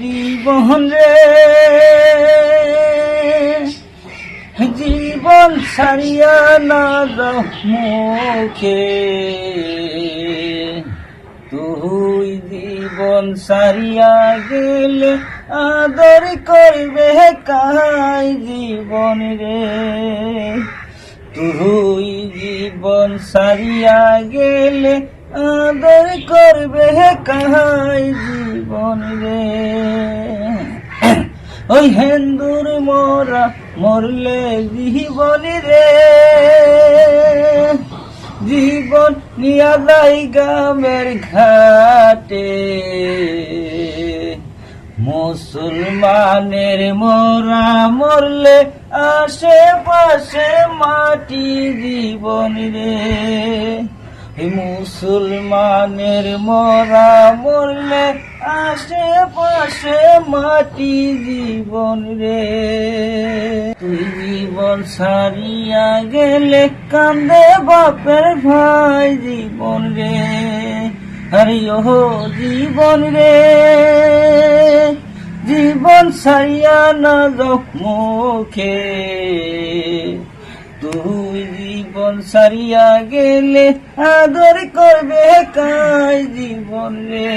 জীবন রে জীবন সারিয়া না দাও মুখে, তুই জীবন সারিয়া গেলে আদর করবে কাই জীবন রে। তুই জীবন সারিয়া গেলে আদর করবে কাই জীবন রে। ওই হিন্দুর মোরা মরলে জীবন রে, জীবন নিয়া যাই গ্রামের ঘাটে। মুসলমানের মোরা মরলে আশেপাশে মাটি জীবন রে। মুসলমানের মোরা মরলে আশেপাশে মাটি জীবন রে। তুই জীবন সারিয়া গেলে কান্দে বাপের ভাই জীবন রে। আরে ও জীবন রে, জীবন সারিয়া না যাও মুখে, তুই জীবন সারিয়া গেলে আদর করবে কাই জীবন রে।